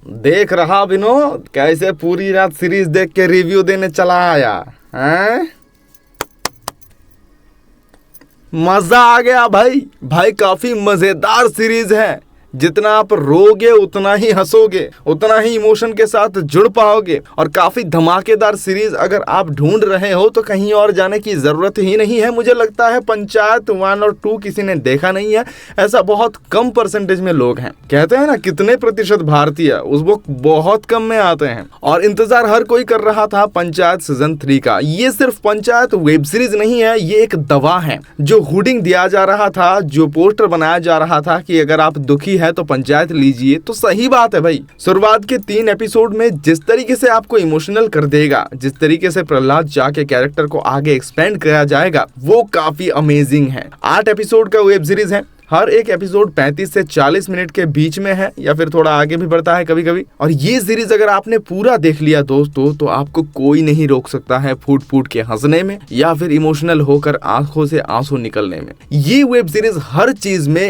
देख रहा विनोद कैसे पूरी रात सीरीज देख के रिव्यू देने चला आया हैं? मजा आ गया भाई। भाई काफी मजेदार सीरीज है। जितना आप रोगे उतना ही हंसोगे, उतना ही इमोशन के साथ जुड़ पाओगे। और काफी धमाकेदार सीरीज अगर आप ढूंढ रहे हो तो कहीं और जाने की जरूरत ही नहीं है। मुझे लगता है पंचायत 1 और 2 किसी ने देखा नहीं है, ऐसा बहुत कम परसेंटेज में लोग हैं। कहते हैं ना कितने प्रतिशत भारतीय उस वो बहुत कम में आते हैं। और इंतजार हर कोई कर रहा था पंचायत सीजन 3 का। ये सिर्फ पंचायत वेब सीरीज नहीं है, ये एक दवा है। जो हुडिंग दिया जा रहा था, जो पोस्टर बनाया जा रहा था कि अगर आप दुखी है तो पंचायत लीजिए, तो सही बात है भाई। शुरुआत के 3 एपिसोड में जिस तरीके से आपको इमोशनल कर देगा, जिस तरीके से प्रहलाद चा के कैरेक्टर को आगे एक्सपेंड किया जाएगा, वो काफी अमेजिंग है। 8 एपिसोड का वेब सीरीज है। हर एक एपिसोड 35 से 40 मिनट के बीच में है, या फिर थोड़ा आगे भी बढ़ता है कभी कभी। और ये सीरीज अगर आपने पूरा देख लिया दोस्तों, तो आपको कोई नहीं रोक सकता है फूट फूट के हंसने में या फिर इमोशनल होकर आंखों से आंसू निकलने में। ये वेब सीरीज हर चीज में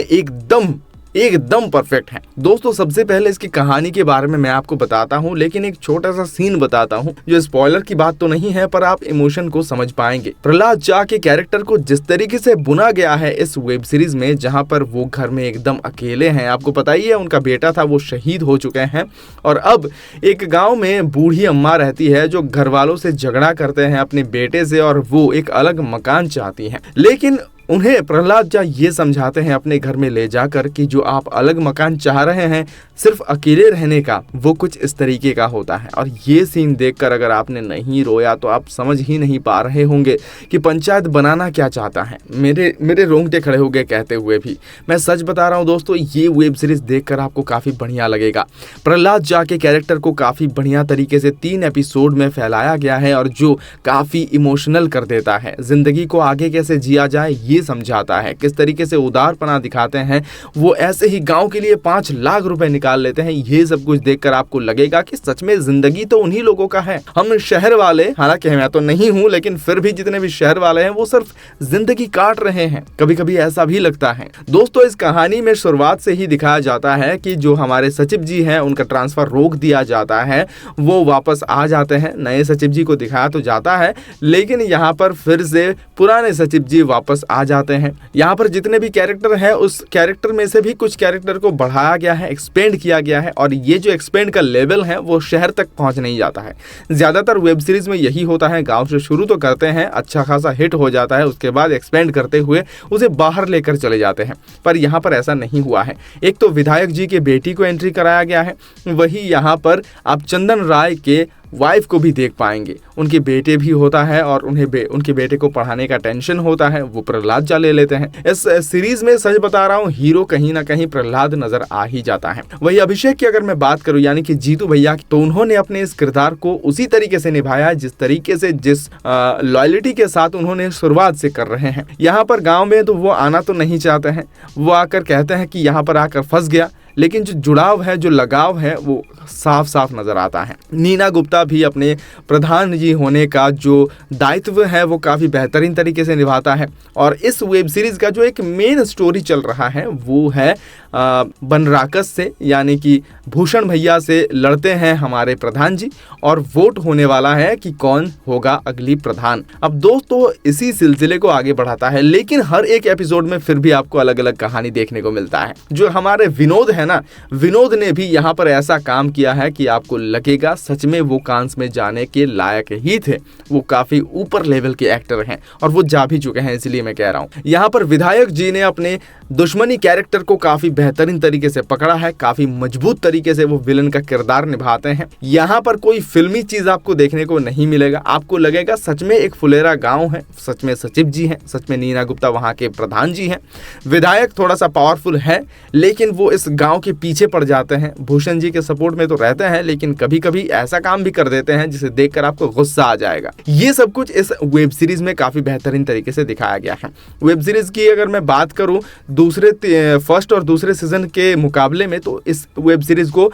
एकदम परफेक्ट है दोस्तों। सबसे पहले इसकी कहानी के बारे में मैं आपको बताता हूँ, लेकिन एक छोटा सा सीन बताता हूँ जो स्पॉइलर की बात तो नहीं है, पर आप इमोशन को समझ पाएंगे। प्रहलाद चा के कैरेक्टर को जिस तरीके से बुना गया है इस वेब सीरीज में, जहाँ पर वो घर में एकदम अकेले हैं। आपको पता ही है उनका बेटा था वो शहीद हो चुके हैं, और अब एक गाँव में बूढ़ी अम्मा रहती है जो घर वालों से झगड़ा करते हैं अपने बेटे से, और वो एक अलग मकान चाहती है। लेकिन उन्हें प्रहलाद चा ये समझाते हैं अपने घर में ले जाकर कि जो आप अलग मकान चाह रहे हैं सिर्फ अकेले रहने का, वो कुछ इस तरीके का होता है। और ये सीन देखकर अगर आपने नहीं रोया तो आप समझ ही नहीं पा रहे होंगे कि पंचायत बनाना क्या चाहता है। मेरे रोंगटे खड़े हो गए कहते हुए भी। मैं सच बता रहा हूँ दोस्तों, ये वेब सीरीज देखकर आपको काफ़ी बढ़िया लगेगा। प्रहलाद चा के कैरेक्टर को काफ़ी बढ़िया तरीके से 3 एपिसोड में फैलाया गया है, और जो काफ़ी इमोशनल कर देता है। जिंदगी को आगे कैसे जिया जाए ये समझाता है। किस तरीके से उदारपना दिखाते हैं। वो ऐसे ही गांव के लिए 5 लाख रुपए निकाल लेते हैं। ये सब कुछ देखकर आपको लगेगा कि सच में जिंदगी तो उन्हीं लोगों का है। हम शहर वाले, हालांकि मैं तो नहीं हूं, लेकिन फिर भी जितने भी शहर वाले हैं वो सिर्फ जिंदगी काट रहे हैं। कभी कभी ऐसा भी लगता है दोस्तों। इस कहानी में शुरुआत से ही दिखाया जाता है कि जो हमारे सचिव जी हैं उनका ट्रांसफर रोक दिया जाता है, वो वापस आ जाते हैं। नए सचिव जी को दिखाया तो जाता है, लेकिन यहाँ पर फिर से पुराने सचिव जी वापस आ जाते हैं। यहाँ पर जितने भी कैरेक्टर हैं उस कैरेक्टर में से भी कुछ कैरेक्टर को बढ़ाया गया है, एक्सपेंड किया गया है, और ये जो एक्सपेंड का लेवल है वो शहर तक पहुंच नहीं जाता है। ज्यादातर वेब सीरीज में यही होता है, गांव से शुरू तो करते हैं, अच्छा खासा हिट हो जाता है, उसके बाद एक्सपेंड करते हुए उसे बाहर लेकर चले जाते हैं। पर यहाँ पर ऐसा नहीं हुआ है। एक तो विधायक जी के बेटी को एंट्री कराया गया है, वही यहाँ पर आप चंदन राय के वाइफ को भी देख पाएंगे। उनके बेटे भी होता है, और उनके बेटे को पढ़ाने का टेंशन होता है, वो प्रहलाद चा ले लेते हैं। इस सीरीज में सच बता रहा हूँ, हीरो कहीं ना कहीं प्रहलाद नजर आ ही जाता है। वही अभिषेक की अगर मैं बात करूँ, यानी कि जीतू भैया, तो उन्होंने अपने इस किरदार को उसी तरीके से निभाया जिस तरीके से, जिस लॉयल्टी के साथ उन्होंने शुरुआत से कर रहे हैं। यहाँ पर गाँव में तो वो आना तो नहीं चाहते हैं, वो आकर कहते हैं कि यहाँ पर आकर फंस गया, लेकिन जो जुड़ाव है, जो लगाव है, वो साफ साफ नजर आता है। नीना गुप्ता भी अपने प्रधान जी होने का जो दायित्व है वो काफ़ी बेहतरीन तरीके से निभाता है। और इस वेब सीरीज का जो एक मेन स्टोरी चल रहा है वो है बनराकस से, यानी कि भूषण भैया से लड़ते हैं हमारे प्रधान जी, और वोट होने वाला है कि कौन होगा अगली प्रधान। अब दोस्तों इसी सिलसिले को आगे बढ़ाता है, लेकिन हर एक एपिसोड में फिर भी आपको अलग अलग कहानी देखने को मिलता है। जो हमारे विनोद है ना, विनोद ने भी यहाँ पर ऐसा काम किया है कि आपको लगेगा सच में वो कांस में जाने के लायक ही थे। वो काफी ऊपर लेवल के एक्टर हैं, और वो जा भी चुके हैं, इसलिए मैं कह रहा हूँ। यहाँ पर विधायक जी ने अपने दुश्मनी कैरेक्टर को काफी बेहतरीन तरीके से पकड़ा है, काफी मजबूत तरीके से वो विलन का किरदार निभाते हैं। यहाँ पर कोई फिल्मी चीज आपको देखने को नहीं मिलेगा। आपको लगेगा सच में एक फुलेरा गांव है, सच में सचिव जी हैं, सच में नीना गुप्ता वहां के प्रधान जी हैं। विधायक थोड़ा सा पावरफुल है, लेकिन वो इस गांव के पीछे पड़ जाते हैं। भूषण जी के सपोर्ट में तो रहते हैं, लेकिन कभी कभी ऐसा काम भी कर देते हैं जिसे देखकर आपको गुस्सा आ जाएगा। ये सब कुछ इस वेब सीरीज में काफी बेहतरीन तरीके से दिखाया गया है। वेब सीरीज की अगर मैं बात करूं फर्स्ट और दूसरे सीजन के मुकाबले में, तो इस वेब सीरीज को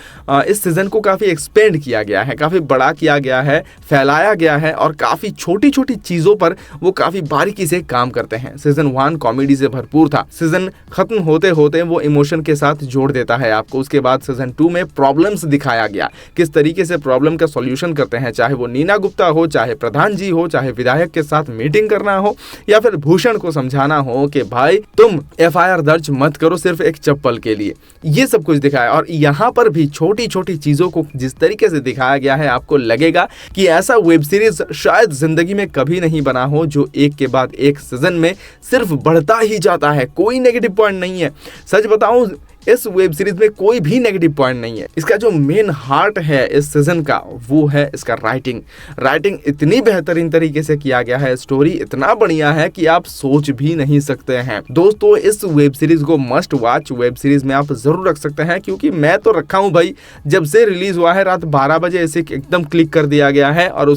इस सीजन को काफी एक्सपेंड किया गया है, काफी बड़ा किया गया है, फैलाया गया है, और काफी छोटी छोटी चीजों पर वो काफी बारीकी से काम करते हैं। सीजन 1 कॉमेडी से भरपूर था, सीजन खत्म होते होते वो इमोशन के साथ जोड़ देते देता है आपको। उसके बाद सीजन 2 में प्रॉब्लम्स दिखाया गया, किस तरीके से प्रॉब्लम का सॉल्यूशन करते हैं, चाहे वो नीना गुप्ता हो, चाहे प्रधान जी हो, चाहे विधायक के साथ मीटिंग करना हो, या फिर भूषण को समझाना हो कि भाई तुम एफआईआर दर्ज मत करो सिर्फ एक चप्पल के लिए। ये सब कुछ दिखाया। और यहाँ पर भी छोटी छोटी चीजों को जिस तरीके से दिखाया गया है, आपको लगेगा कि ऐसा वेब सीरीज शायद जिंदगी में कभी नहीं बना हो, जो एक के बाद एक सीजन में सिर्फ बढ़ता ही जाता है, कोई नेगेटिव पॉइंट नहीं है। सच बताऊं, इस वेब सीरीज में कोई भी नेगेटिव पॉइंट नहीं है। इसका जो मेन हार्ट है इस सीजन का, वो है इसका राइटिंग इतनी बेहतरीन तरीके से किया गया है, स्टोरी इतना बढ़िया है कि आप सोच भी नहीं सकते हैं। दोस्तों, इस वेब सीरीज को मस्ट वॉच वेब सीरीज में आप जरूर रख सकते हैं, क्योंकि मैं तो रखा हूं भाई। जब से रिलीज हुआ है रात 12 बजे इसे एकदम क्लिक कर दिया गया है, और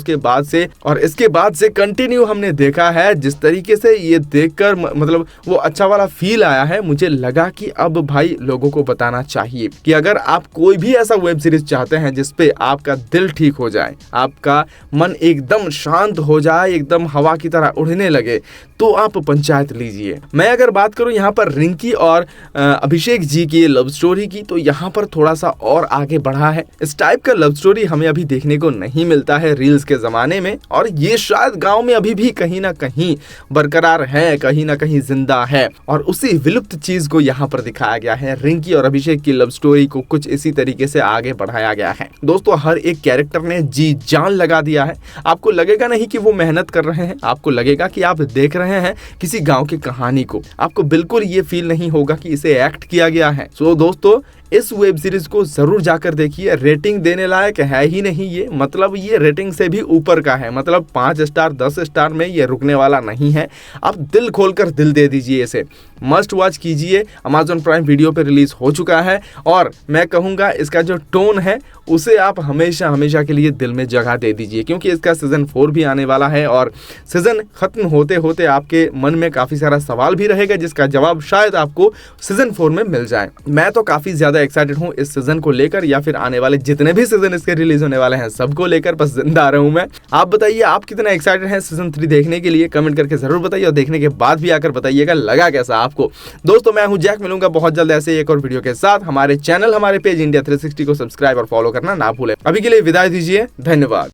इसके बाद से कंटिन्यू हमने देखा है। जिस तरीके से ये देखकर मतलब वो अच्छा वाला फील आया है, मुझे लगा कि अब भाई लोगों को बताना चाहिए कि अगर आप कोई भी ऐसा वेब सीरीज चाहते हैं जिसपे आपका दिल ठीक हो जाए, आपका मन एकदम शांत हो जाए, एकदम हवा की तरह उड़ने लगे, तो आप पंचायत लीजिए। मैं अगर बात करूं यहाँ पर रिंकी और अभिषेक जी की लव स्टोरी की, तो यहाँ पर थोड़ा सा और आगे बढ़ा है। इस टाइप का लव स्टोरी हमें अभी देखने को नहीं मिलता है रील्स के जमाने में, और ये शायद गांव में अभी भी कहीं ना कहीं बरकरार है, कहीं ना कहीं जिंदा है। और उसी विलुप्त चीज को यहाँ पर दिखाया गया है। रिंकी और अभिषेक की लव स्टोरी को कुछ इसी तरीके से आगे बढ़ाया गया है। दोस्तों, हर एक कैरेक्टर ने जी जान लगा दिया है। आपको लगेगा नहीं कि वो मेहनत कर रहे हैं, आपको लगेगा कि आप देख रहे हैं किसी गांव की कहानी को। आपको बिल्कुल ये फील नहीं होगा कि इसे एक्ट किया गया है। सो दोस्तों, इस वेब सीरीज को जरूर जाकर देखिए। रेटिंग देने लायक है ही नहीं ये, मतलब ये रेटिंग से भी ऊपर का है। मतलब 5 स्टार 10 स्टार में ये रुकने वाला नहीं है। आप दिल खोलकर दिल दे दीजिए इसे, मस्ट वॉच कीजिए। अमेजॉन प्राइम वीडियो पे रिलीज हो चुका है, और मैं कहूँगा इसका जो टोन है उसे आप हमेशा हमेशा के लिए दिल में जगह दे दीजिए, क्योंकि इसका सीजन 4 भी आने वाला है। और सीजन खत्म होते होते आपके मन में काफ़ी सारा सवाल भी रहेगा, जिसका जवाब शायद आपको सीजन 4 में मिल जाए। मैं तो काफ़ी ज़्यादा एक्साइटेड हूँ इस सीजन को लेकर, या फिर आने वाले जितने भी सीजन इसके रिलीज होने वाले हैं सबको लेकर। बस जिंदा आ रहा हूँ मैं। आप बताइए, आप कितना एक्साइटेड हैं सीजन 3 देखने के लिए? कमेंट करके जरूर बताइए, और देखने के बाद भी आकर बताइएगा लगा कैसा आपको। दोस्तों, मैं हूँ जैक, मिलूंगा बहुत जल्द ऐसे एक और वीडियो के साथ। हमारे चैनल, हमारे पेज इंडिया 360 को सब्सक्राइब और फॉलो करना ना भूलें। अभी के लिए विदाई दीजिए, धन्यवाद।